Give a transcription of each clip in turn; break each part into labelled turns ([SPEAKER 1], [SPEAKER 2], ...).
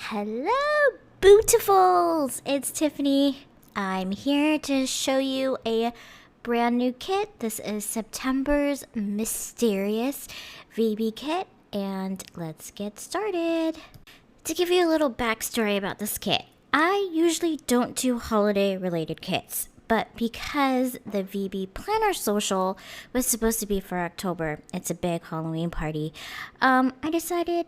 [SPEAKER 1] Hello, beautifuls! It's Tiffany. I'm here to show you a brand new kit. This is September's mysterious VBKit, and let's get started. To give you a little backstory about this kit, I usually don't do holiday-related kits, but because the VB Planner Social was supposed to be for October, it's a big Halloween party, I decided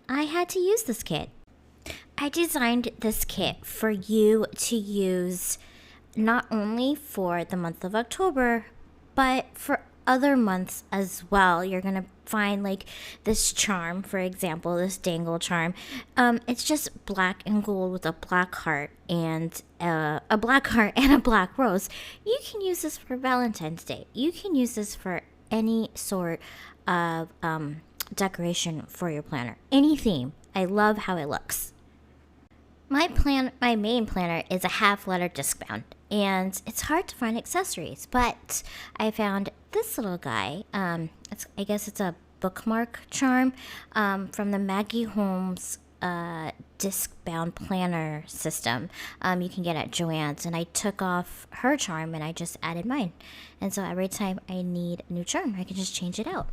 [SPEAKER 1] I had to use this kit. I designed this kit for you to use not only for the month of October, but for other months as well. You're going to find like this charm, for example, this Dangle Charm. It's just black and gold with a black heart and a black rose. You can use this for Valentine's Day. You can use this for any sort of decoration for your planner. Any theme. I love how it looks. My main planner is a half-letter disc bound, and it's hard to find accessories, but I found this little guy. I guess it's a bookmark charm from the Maggie Holmes disc bound planner system. You can get at Joann's, and I took off her charm and I just added mine. And so every time I need a new charm, I can just change it out.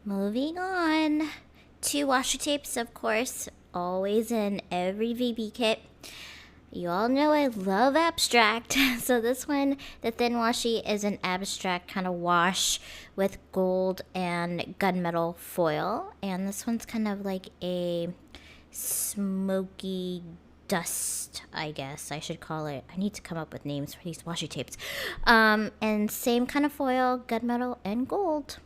[SPEAKER 1] Moving on. 2 washi tapes, of course, always in every VB kit. You all know I love abstract. So this one, the thin washi, is an abstract kind of wash with gold and gunmetal foil. And this one's kind of like a smoky dust, I guess I should call it. I need to come up with names for these washi tapes. And same kind of foil, gunmetal and gold.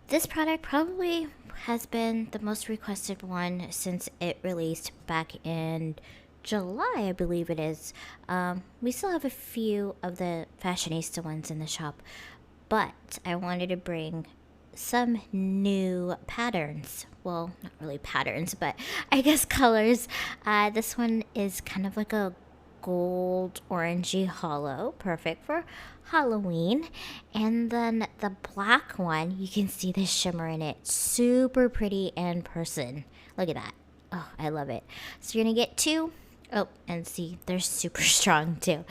[SPEAKER 1] This product probably has been the most requested one since it released back in July, I believe it is. We still have a few of the fashionista ones in the shop, but I wanted to bring some new patterns. Well, not really patterns, but I guess colors. This one is kind of like a gold orangey hollow, perfect for Halloween. And then the black one, you can see the shimmer in it, super pretty in person. Look at that. Oh, I love it. So you're gonna get 2. Oh, and see, they're super strong too.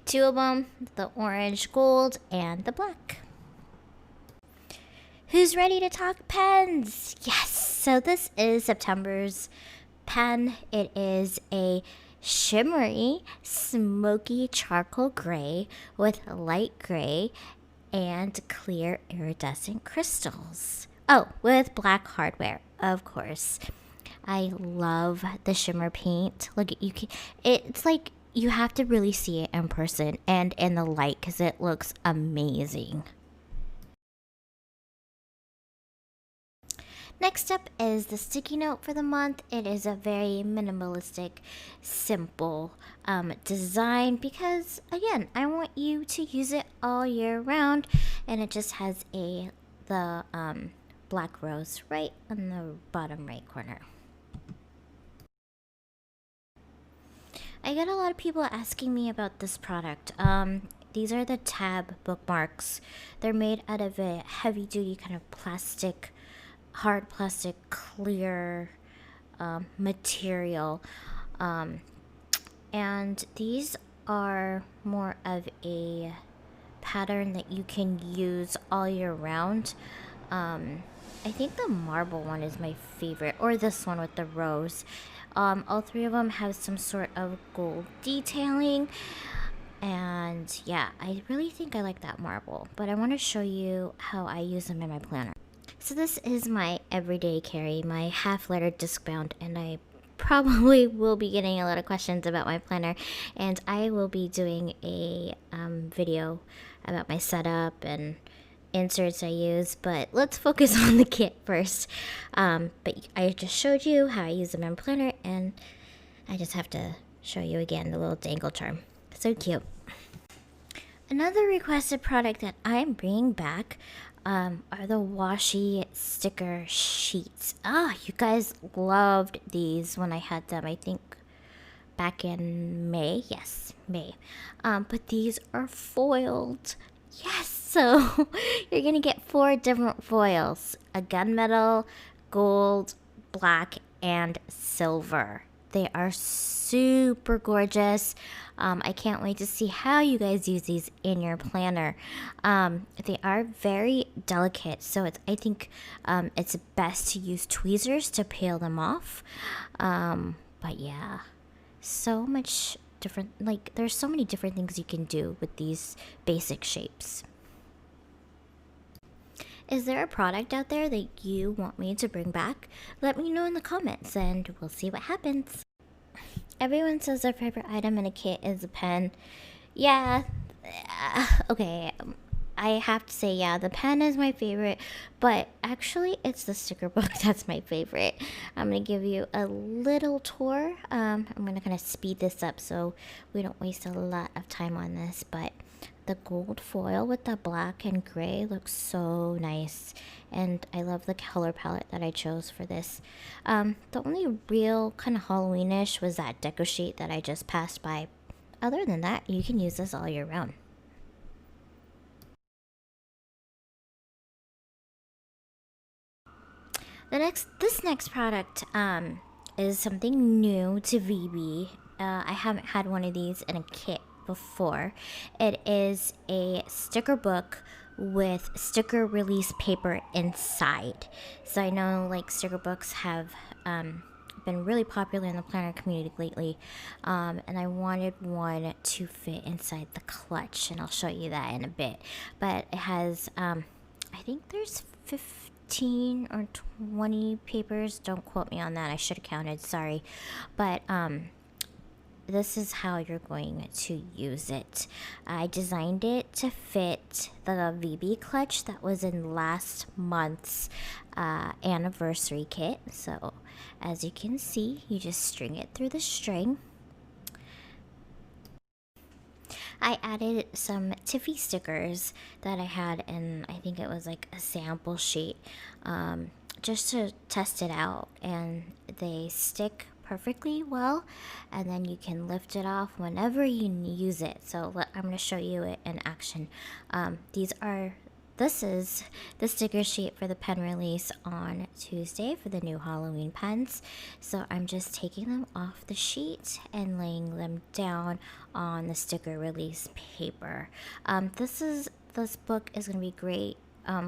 [SPEAKER 1] 2 of them, the orange gold and the black. Who's ready to talk pens? Yes. So this is September's pen. It is a shimmery, smoky charcoal gray with light gray and clear iridescent crystals. Oh, with black hardware, of course. I love the shimmer paint. Look, it's like you have to really see it in person and in the light because it looks amazing. Next up is the sticky note for the month. It is a very minimalistic, simple design because, again, I want you to use it all year round. And it just has the black rose right on the bottom right corner. I get a lot of people asking me about this product. These are the tab bookmarks. They're made out of a heavy-duty kind of plastic, hard plastic clear material, and these are more of a pattern that you can use all year round. I think the marble one is my favorite, or this one with the rose. All 3 of them have some sort of gold detailing, and yeah, I really think I like that marble, but I want to show you how I use them in my planner. So this is my everyday carry, my half-letter disc bound, and I probably will be getting a lot of questions about my planner, and I will be doing a video about my setup and inserts I use, but let's focus on the kit first. But I just showed you how I use them in planner, and I just have to show you again the little Dangle Charm. So cute. Another requested product that I'm bringing back are the washi sticker sheets. You guys loved these when I had them, I think back in May. Yes, May. But these are foiled. Yes, So you're gonna get 4 different foils: a gunmetal, gold, black, and silver. They are super gorgeous. I can't wait to see how you guys use these in your planner. They are very delicate, so I think it's best to use tweezers to peel them off. But yeah, so much different, like there's so many different things you can do with these basic shapes. Is there a product out there that you want me to bring back? Let me know in the comments and we'll see what happens. Everyone says their favorite item in a kit is a pen. Yeah, okay, I have to say, yeah, the pen is my favorite, but actually it's the sticker book that's my favorite. I'm going to give you a little tour. I'm going to kind of speed this up so we don't waste a lot of time on this, but the gold foil with the black and gray looks so nice, and I love the color palette that I chose for this. The only real kind of Halloweenish was that deco sheet that I just passed by. Other than that, you can use this all year round. This next product is something new to VB. I haven't had one of these in a kit before. It is a sticker book with sticker release paper inside. So I know like sticker books have been really popular in the planner community lately, and I wanted one to fit inside the clutch, and I'll show you that in a bit. But it has I think there's 15 or 20 papers. Don't quote me on that. I should have counted. Sorry. But this is how you're going to use it. I designed it to fit the VB clutch that was in last month's anniversary kit. So as you can see, you just string it through the string. I added some Tiffy stickers that I had in, I think it was like a sample sheet, just to test it out, and they stick perfectly well, and then you can lift it off whenever you use it. So I'm going to show you it in action. This is the sticker sheet for the pen release on Tuesday for the new Halloween pens. So I'm just taking them off the sheet and laying them down on the sticker release paper. This book is going to be great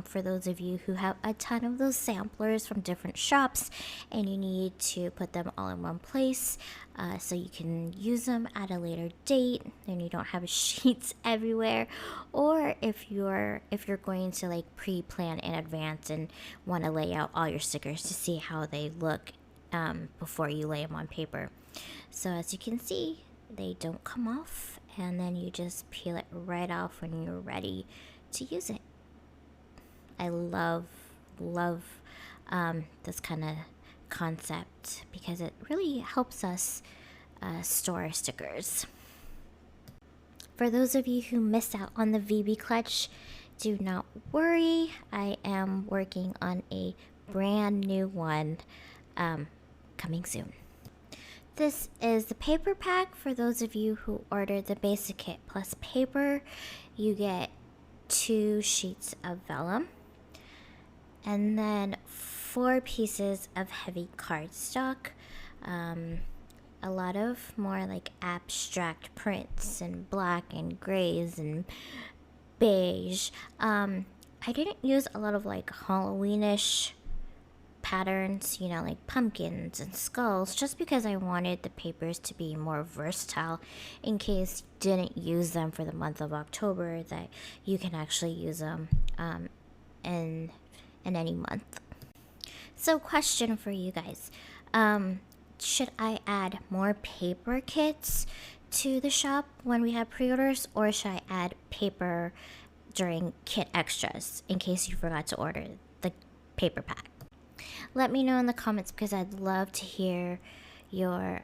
[SPEAKER 1] for those of you who have a ton of those samplers from different shops and you need to put them all in one place so you can use them at a later date and you don't have sheets everywhere. Or if you're going to like pre-plan in advance and want to lay out all your stickers to see how they look before you lay them on paper. So as you can see, they don't come off, and then you just peel it right off when you're ready to use it. I love this kind of concept because it really helps us store stickers. For those of you who missed out on the VB clutch, do not worry. I am working on a brand new one coming soon. This is the paper pack. For those of you who ordered the basic kit plus paper, you get 2 sheets of vellum, and then 4 pieces of heavy cardstock, a lot of more like abstract prints and black and grays and beige. I didn't use a lot of like Halloweenish patterns, you know, like pumpkins and skulls, just because I wanted the papers to be more versatile in case you didn't use them for the month of October, that you can actually use them in any month. So question for you guys, should I add more paper kits to the shop when we have pre-orders, or should I add paper during kit extras in case you forgot to order the paper pack? Let me know in the comments because I'd love to hear your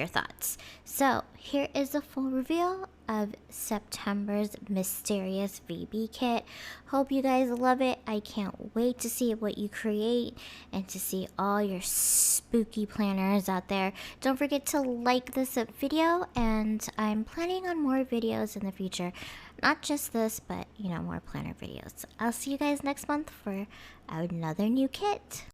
[SPEAKER 1] thoughts. So here is the full reveal of September's mysterious VB kit. Hope you guys love it. I can't wait to see what you create and to see all your spooky planners out there. Don't forget to like this video, and I'm planning on more videos in the future. Not just this, but more planner videos. I'll see you guys next month for another new kit.